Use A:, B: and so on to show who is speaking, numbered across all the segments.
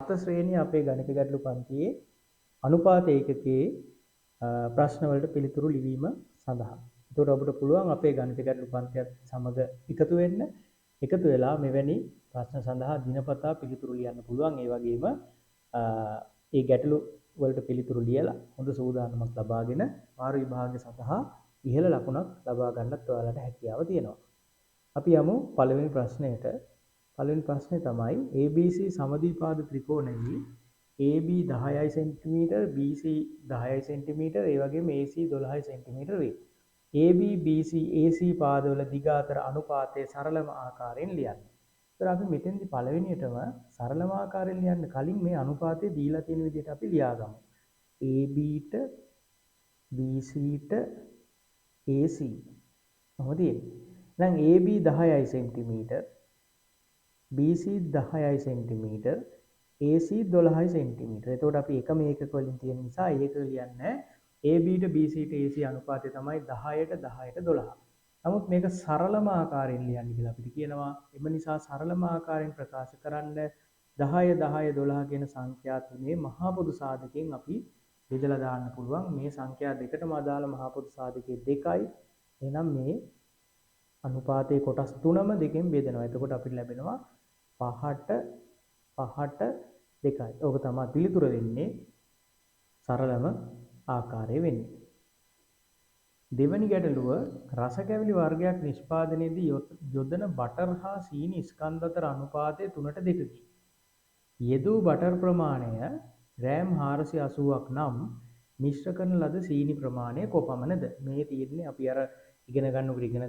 A: හත ශ්‍රේණිය අපේ ගණිත ගැටළු පන්තියේ අනුපාත ඒකකයේ ප්‍රශ්න වලට පිළිතුරු ලිවීම සඳහා. එතකොට ඔබට පුළුවන් අපේ ගණිත ගැටළු පන්තියත් සමග එකතු වෙන්න. එකතු වෙලා මෙවැනි ප්‍රශ්න සඳහා දිනපතා පිළිතුරු ලියන්න පුළුවන්. ඒ වගේම ඒ ගැටළු වලට පිළිතුරු ලියලා හොඳ සූදානමක් ලබාගෙන වාර විභාගය සඳහා ඉහළ ලකුණක් ලබා ගන්නත් ඔයාලට හැකියාව තියෙනවා. අපි යමු පළවෙනි ප්‍රශ්නයට. පළවෙනි ප්‍රශ්නේ තමයි ABC සමද්විපාද ත්‍රිකෝණයේ AB 10 cm, BC 10 cm, ඒ වගේම AC 12 cm වේ. AB, BC, AC පාදවල දිග අතර අනුපාතය සරලම ආකාරයෙන් ලියන්න. ඒතර අපි මෙතෙන්දි පළවෙනියටම සරලම ආකාරයෙන් ලියන්න කලින් මේ අනුපාතය දීලා තියෙන විදිහට අපි ලියාගමු. ABට BCට AC කොහොමද තියෙන්නේ? දැන් AB 10 cm, BC 10 cm, AC 12 cm. එතකොට අපි එකම ඒකක වලින් තියෙන නිසා ඒක ලියන්නේ ABට BCට AC අනුපාතය තමයි 10ට 10ට 12. නමුත් මේක සරලම ආකාරයෙන් ලියන්න කියලා අපිට කියනවා. එම නිසා සරලම ආකාරයෙන් ප්‍රකාශ කරන්න 10 10 12 කියන සංඛ්‍යා තුනේ මහා පොදු සාධකයෙන් අපි බෙදලා දාන්න පුළුවන්. මේ සංඛ්‍යා දෙකටම අදාළ මහා පොදු සාධකයේ 2යි. එහෙනම් මේ අනුපාතයේ කොටස් තුනම දෙකෙන් බෙදනවා. එතකොට අපිට ලැබෙනවා 5ට 5ට 2යි. ඕක තමයි පිළිතුර වෙන්නේ සරලම ආකාරයේ වෙන්නේ. දෙවැනි ගැටලුව රස කැවිලි වර්ගයක් නිෂ්පාදනයේදී යොදන බටර් හා සීනි ස්කන්ධ අතර අනුපාතය 3ට 2කි. යෙදූ බටර් ප්‍රමාණය ග්‍රෑම් 480ක් නම් මිශ්‍ර කරන ලද සීනි ප්‍රමාණය කොපමණද? මේ තියෙන්නේ අපි අර ඉගෙන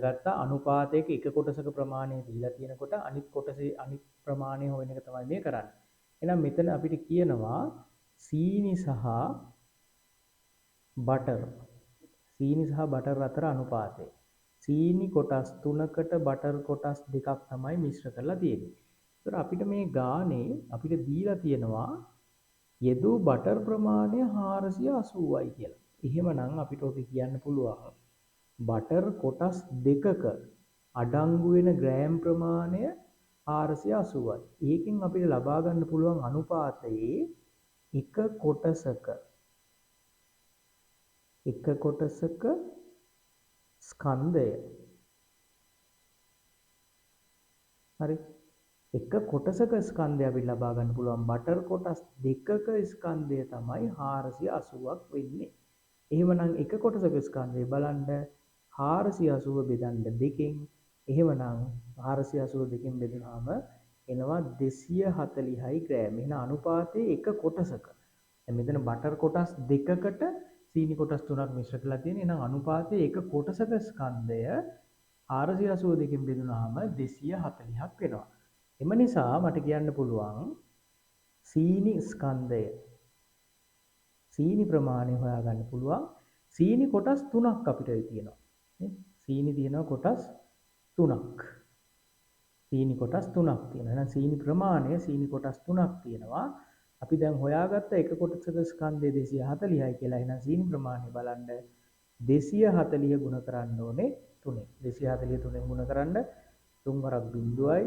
A: ගත්ත අනුපාතයක එක කොටසක ප්‍රමාණය දීලා තියෙනකොට අනිත් කොටසේ අනිත් ප්‍රමාණය හොයන එක තමයි මේ කරන්නේ. එහෙනම් මෙතන අපිට කියනවා සීනි සහ බටර් අතර අනුපාතය. සීනි කොටස් 3කට බටර් කොටස් 2ක් තමයි මිශ්‍ර කරලා තියෙන්නේ. ඒතර අපිට මේ ගානේ අපිට දීලා තියෙනවා යෙදූ බටර් ප්‍රමාණය 480යි කියලා. එහෙමනම් අපිට ඔක කියන්න පුළුවන් බටර් කොටස් 2ක අඩංගු වෙන ග්‍රෑම් ප්‍රමාණය 480යි. ඒකෙන් අපිට ලබා ගන්න පුළුවන් අනුපාතයේ එක කොටසක ස්කන්ධය. හරි. එක කොටසක ස්කන්ධය අපිට ලබා ගන්න පුළුවන් බටර් කොටස් 2ක ස්කන්ධය තමයි 480ක් වෙන්නේ. එහෙමනම් එක කොටසක ස්කන්ධය බලන්න 480 බෙදන්න 2කින්. එහෙමනම් 480 2කින් බෙදුනහම එනවා 240යි ග්‍රෑම්. එහෙනම් අනුපාතයේ එක කොටසක. දැන් මෙතන බටර් කොටස් 2කට සීනි කොටස් 3ක් මිශ්‍ර කරලා තියෙන. එහෙනම් අනුපාතයේ එක කොටසක ස්කන්ධය 480 2කින් බෙදුනහම 240ක් වෙනවා. එම නිසා මට කියන්න පුළුවන් සීනි ස්කන්ධය සීනි ප්‍රමාණය හොයාගන්න පුළුවන්. සීනි කොටස් 3ක් අපිට තියෙනවා. නේ? සීනි තියෙනවා කොටස් 3ක්. සීනි කොටස් 3ක් තියෙනවා. එහෙනම් සීනි ප්‍රමාණය සීනි කොටස් 3ක් තියෙනවා. අපි දැන් හොයාගත්ත එක කොටසක ස්කන්ධය 240යි කියලා. එහෙනම් සීනි ප්‍රමාණය බලන්න 240 ගුණ කරන්න ඕනේ 3. 240 3ෙන් ගුණ කරන්න 3 වරක් 0යි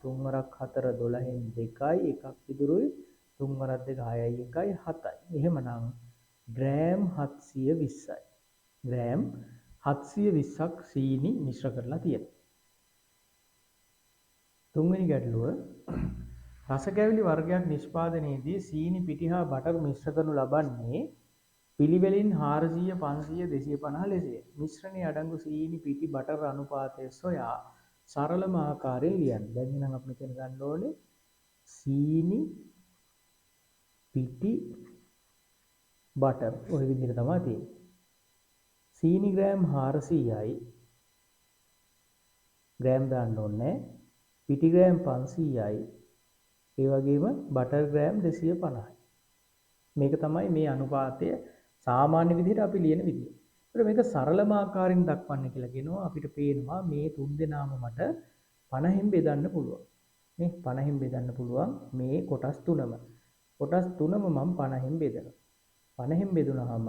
A: 3 වරක් 4 12න් 2යි එකක් ඉදිරියි 3 වරක් 2 6යි 1යි 7යි. එහෙමනම් ග්‍රෑම් 720යි. ග්‍රෑම් 720ක් සීනි මිශ්‍ර කරලා තියෙනවා. තුන්වෙනි ගැටලුව රස කැවිලි වර්ගයක් නිෂ්පාදනයේදී සීනි පිටි හා බටර් මිශ්‍ර කරනු ලබන්නේ පිළිවෙලින් 400 500 250 ලෙසය. මිශ්‍රණයේ අඩංගු සීනි පිටි බටර් අනුපාතය සොයා සරලම ආකාරයෙන් ලියන්න. දැන් එහෙනම් අපි මෙතන ගන්න ඕනේ සීනි පිටි බටර්. ඔය විදිහට තමයි තියෙන්නේ. සීනි ග්‍රෑම් 400යි. ග්‍රෑම් දාන්න ඕනේ. පිටි ග්‍රෑම් 500යි. ඒ වගේම බටර් ග්‍රෑම් 250යි. මේක තමයි මේ අනුපාතය සාමාන්‍ය විදිහට අපි ලියන විදිය. ඒත් මේක සරලම ආකාරයෙන් දක්වන්න කියලා කියනවා. අපිට පේනවා මේ තුන් දෙනාම මට 50න් බෙදන්න පුළුවන්. නේ 50න් බෙදන්න පුළුවන් මේ කොටස් තුනම. කොටස් තුනම මම 50න් බෙදනවා. 50න් බෙදුනහම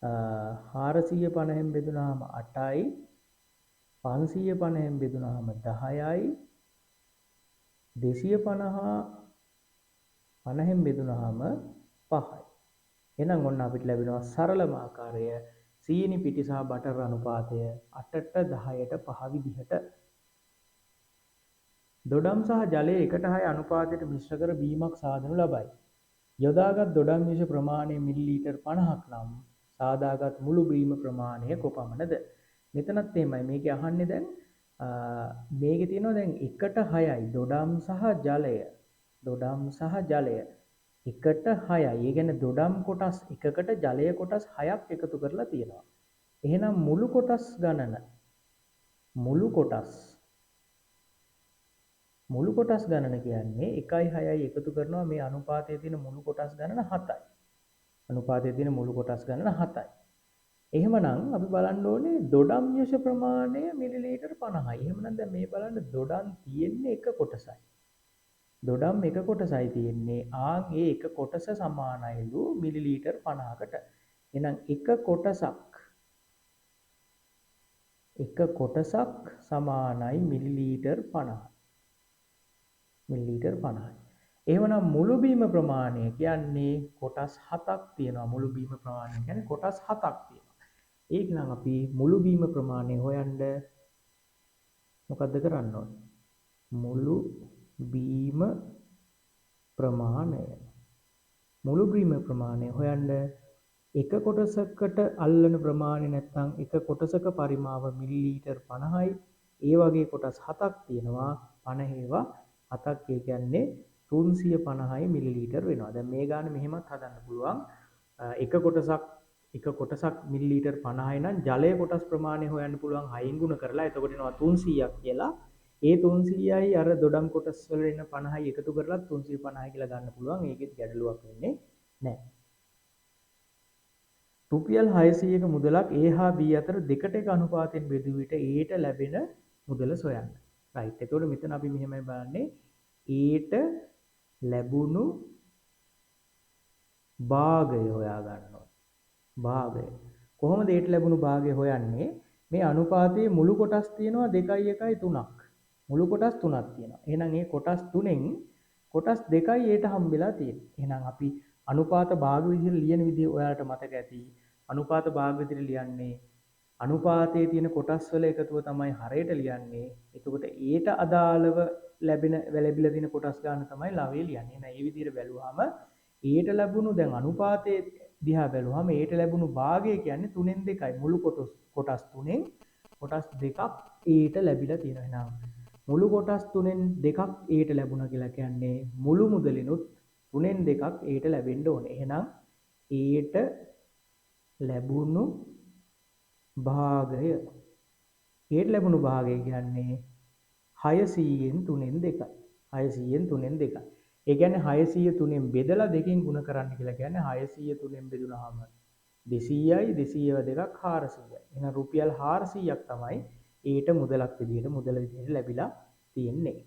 A: 450න් බෙදුනහම 8යි 550න් බෙදුනහම 10යි 250 50න් බෙදුනහම 5යි. එහෙනම් ඔන්න අපිට ලැබෙනවා සරලම ආකාරය සීනි පිටි සහ බටර් අනුපාතය 8ට 10ට 5 විදිහට. දොඩම් සහ ජලය 1ට 6 අනුපාතයට මිශ්‍ර කර බීමක් සාදනු ලබයි. යොදාගත් දොඩම් විෂ ප්‍රමාණය මිලිලීටර් 50ක් නම් සාදාගත් මුළු බීම ප්‍රමාණය කොපමණද? මෙතනත් එහෙමයි. මේකේ අහන්නේ දැන් මේකේ තියෙනවා දැන් 1ට 6යි දොඩම් සහ ජලය. දොඩම් සහ ජලය 1ට 6යි. ඒ කියන්නේ දොඩම් කොටස් 1කට ජලය කොටස් 6ක් එකතු කරලා තියෙනවා. එහෙනම් මුළු කොටස් ගණන මුළු කොටස් ගණන කියන්නේ 1යි 6යි එකතු කරනවා මේ අනුපාතයේ තියෙන මුළු කොටස් ගණන 7යි. අනුපාතයේ තියෙන මුළු කොටස් ගණන 7යි. එහෙමනම් අපි බලන්න ඕනේ දොඩම් යොෂ ප්‍රමාණය මිලිලීටර් 50යි. එහෙමනම් දැන් මේ බලන්න දොඩම් තියෙන්නේ එක කොටසයි. දොඩම් එක කොටසයි තියෙන්නේ. ආන් ඒ එක කොටස සමානයිලු මිලිලීටර් 50කට. එහෙනම් එක කොටසක් සමානයි මිලිලීටර් 50යි. මිලිලීටර් 50යි. එහෙමනම් මුළු බීම ප්‍රමාණය කියන්නේ කොටස් 7ක් තියෙනවා. මුළු බීම ප්‍රමාණය කියන්නේ කොටස් 7ක් තියෙනවා. ඒක නම් අපි මුළු බීම ප්‍රමාණය හොයන්න මොකද්ද කරන්න ඕනේ? මුළු බීම ප්‍රමාණය හොයන්න එක කොටසකට අල්ලන ප්‍රමාණය නැත්නම් එක කොටසක පරිමාව මිලිලීටර් 50යි. ඒ වගේ කොටස් 7ක් තියෙනවා. 50 ඒවා 7ක් ඒ කියන්නේ 350යි මිලිලීටර් වෙනවා. දැන් මේ ගාන මෙහෙමත් හදන්න පුළුවන්. එක කොටසක් මිලිලීටර් 50යි නම් ජලයේ කොටස් ප්‍රමාණය හොයන්න පුළුවන් 6න් ගුණ කරලා. එතකොට එනවා 300ක් කියලා. ඒ 300යි අර දොඩම් කොටස් වල එන 50යි එකතු කරලා 350යි කියලා ගන්න පුළුවන්. ඒකෙත් ගැටලුවක් වෙන්නේ නැහැ. රුපියල් 600ක මුදලක් A හා B අතර දෙකට එක අනුපාතයෙන් බෙදූ විට Aට ලැබෙන මුදල සොයන්න. රයිට්. එතකොට මෙතන අපි මෙහෙමයි බලන්නේ Aට ලැබුණු භාගය හොයා ගන්නවා. භාගය. කොහොමද Aට ලැබුණු භාගය හොයන්නේ? මේ අනුපාතයේ මුළු කොටස් තියෙනවා 2යි 1යි 3ක්. මුළු කොටස් 3ක් තියෙනවා. එහෙනම් මේ කොටස් 3න් කොටස් 2යි Aට හම්බෙලා තියෙන්නේ. එහෙනම් අපි අනුපාත භාග විදිහට ලියන විදිහ ඔයාලට මතක ඇති. අනුපාත භාග විදිහට ලියන්නේ අනුපාතයේ තියෙන කොටස් වල එකතුව තමයි හරයට ලියන්නේ. එතකොට Aට අදාළව ලැබිලා තියෙන කොටස් ගන්න තමයි ලවයේ ලියන්නේ. එහෙනම් මේ විදිහට බැලුවාම Aට ලැබුණු දැන් අනුපාතයේ දිහා බැලුවාම Aට ලැබුණු භාගය කියන්නේ 3න් 2යි. මුළු කොටස් 3න් කොටස් 2ක් Aට ලැබිලා තියෙනවා. එහෙනම් මුළු කොටස් 3න් 2ක් Aට ලැබුණා කියලා කියන්නේ මුළු මුදලිනුත් 3න් 2ක් Aට ලැබෙන්න ඕනේ. එහෙනම් Aට ලැබුණු භාගය කියන්නේ 600න් 3න් 2යි. 600න් 3න් 2යි. ඒ කියන්නේ 600 3න් බෙදලා 2කින් ගුණ කරන්න කියලා කියන්නේ 600 3න් බෙදුනහම 200යි 200ව 2ක් 400යි. එහෙනම් රුපියල් 400ක් තමයි ඊට මුදල විදිහට ලැබිලා තියෙන්නේ.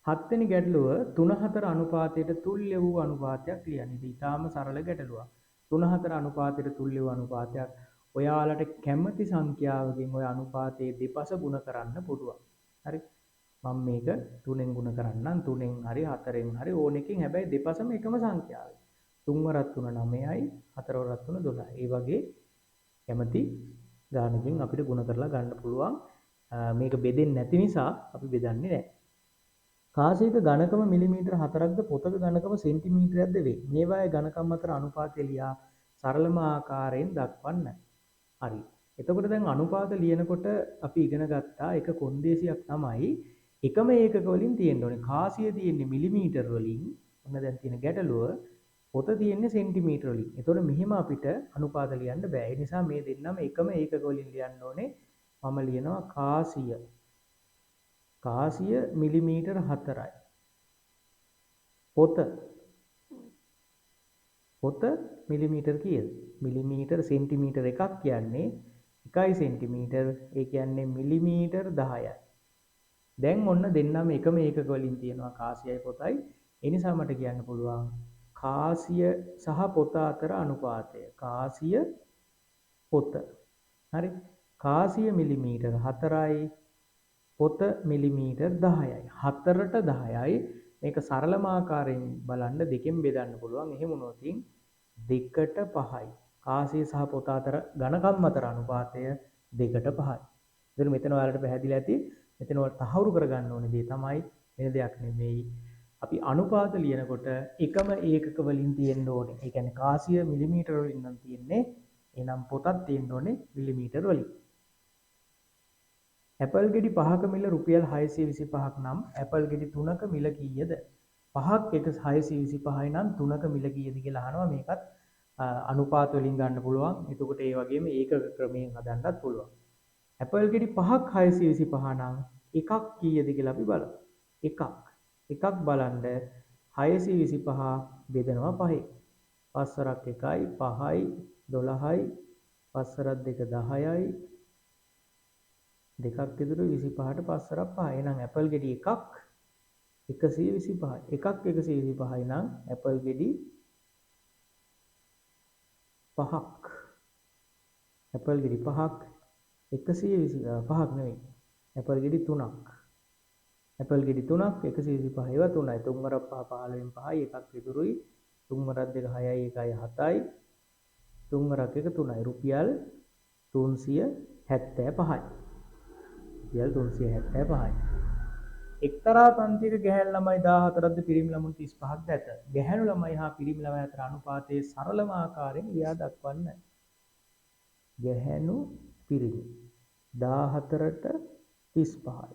A: 7 වෙනි ගැටලුව 3-4 අනුපාතයට තුල්‍ය වූ අනුපාතයක් ලියන්න. ඉතින් ඊටාම සරල ගැටලුවක්. 3-4 අනුපාතයට තුල්‍ය වූ අනුපාතයක් ඔයාලට කැමති සංඛ්‍යාවකින් ඔය අනුපාතයේ දෙපස ගුණ කරන්න පුළුවන්. හරි. මම මේක 3ෙන් ගුණ කරන්නම්. 3ෙන් හරි 4ෙන් හරි ඕන එකකින්. හැබැයි දෙපසම එකම සංඛ්‍යාවයි. 3 වරක් 3 9යි 4 වරක් 3 12යි. ඒ වගේ කැමති ගානකින් අපිට ගුණ කරලා ගන්න පුළුවන්. මේක බෙදෙන්නේ නැති නිසා අපි බෙදන්නේ නැහැ. කාසියක ඝනකම මිලිමීටර 4ක්ද පොතක ඝනකම සෙන්ටිමීටරයක්ද වේ. මේවායේ ඝනකම් අතර අනුපාතය ලියා සරලම ආකාරයෙන් දක්වන්න. හරි. එතකොට දැන් අනුපාත ලියනකොට අපි ඉගෙන ගත්තා එක කොන්දේසියක් තමයි එකම ඒකක වලින් තියෙන්න ඕනේ. කාසිය තියෙන්නේ මිලිමීටර වලින්. ඔන්න දැන් තියෙන ගැටලුව පොත තියෙන්නේ සෙන්ටිමීටර වලින්. එතකොට මෙහෙම අපිට අනුපාත ලියන්න බෑ. ඒ නිසා මේ දෙන්නම එකම ඒකක වලින් ලියන්න ඕනේ. මම ලියනවා කාසිය මිලිමීටර 4යි. පොත මිලිමීටර කීයද? මිලිමීටර සෙන්ටිමීටර එකක් කියන්නේ 1 සෙන්ටිමීටර. ඒ කියන්නේ මිලිමීටර 10යි. දැන් ඔන්න දෙන්නම එකම ඒකක වලින් තියෙනවා කාසියයි පොතයි. ඒ නිසා මට කියන්න පුළුවන් කාසිය සහ පොත අතර අනුපාතය. කාසිය පොත. හරි. කාසිය මිලිමීටර 4යි. පොත මිලිමීටර් 10යි. 4ට 10යි මේක සරලම ආකාරයෙන් බලන්න දෙකෙන් බෙදන්න පුළුවන්. එහෙම වුණොත් 2ට 5යි. කාසිය සහ පොත අතර ඝනකම් අතර අනුපාතය 2ට 5යි. ඉතින් මෙතන ඔයාලට පැහැදිලි ඇති. මෙතන ඔයාලට තහවුරු කරගන්න ඕනේ දේ තමයි වෙන දෙයක් නෙමෙයි. අපි අනුපාත ලියනකොට එකම ඒකක වලින් තියෙන්න ඕනේ. ඒ කියන්නේ කාසිය මිලිමීටර වලින් නම් තියෙන්නේ. එහෙනම් පොතක් තියෙන්න ඕනේ මිලිමීටර වලින්. ඇපල් ගෙඩි 5ක මිල රුපියල් 625ක් නම් ඇපල් ගෙඩි 3ක මිල කීයද? 5ක් එක 625යි නම් 3ක මිල කීයද කියලා අහනවා. මේකත් අනුපාත වලින් ගන්න පුළුවන්. එතකොට ඒ වගේම ඒකක ක්‍රමයෙන් හදන්නත් පුළුවන්. ඇපල් ගෙඩි 5ක් 625 නම් එකක් කීයද කියලා අපි බලමු. එකක් බලන්න 625 බෙදනවා 5යි. 5 වරක් 1යි 5යි 12යි 5 වරක් 2 10යි දෙකක් ඉදිරි 25ට 5 වරක් 5යි. එහෙනම් ඇපල් ගෙඩි එකක් 125යි. එකක් 125යි නම් ඇපල් ගෙඩි 5ක්. ඇපල් ගෙඩි 5ක් 125ක් නෙවෙයි. ඇපල් ගෙඩි 3ක්. ඇපල් ගෙඩි 3ක් 125 ඒවා 3යි. 3 වරක් 5 15න් 5යි එකක් ඉදිරියි. 3 වරක් 2 6යි 1යි 7යි. 3 වරක් 1 3යි. රුපියල් 375යි. රුපියල් 375යි. එක්තරා පන්තියක ගැහැණු ළමයි 14ක්ද පිරිමි ළමුන් 35ක්ද ඇත. ගැහැණු ළමයි හා පිරිමි ළමයි අතර අනුපාතයේ සරලම ආකාරයෙන් ලියා දක්වන්න. ගැහැණු පිරිමි 14ට 35යි.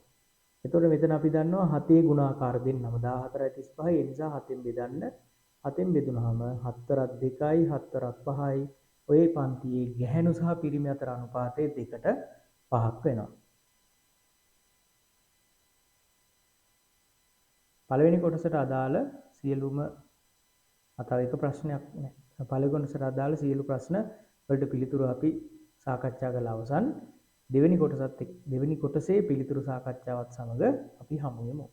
A: එතකොට මෙතන අපි දන්නවා 7 ගුණාකාර දෙන්නම 14යි 35යි. ඒ නිසා 7ෙන් බෙදන්න. 7ෙන් බෙදුනහම 7 වරක් 2යි 7 වරක් 5යි. ඔය පන්තියේ ගැහැණු සහ පිරිමි අතර අනුපාතය 2ට 5ක් වෙනවා. පළවෙනි කොටසට අදාළ සියලුම තව එක ප්‍රශ්නයක් නෑ. පළවෙනි කොටසට අදාළ සියලු ප්‍රශ්න වලට පිළිතුරු අපි සාකච්ඡා කළ අවසන්. දෙවෙනි කොටසේ පිළිතුරු සාකච්ඡාවත් සමග අපි හමු වෙමු.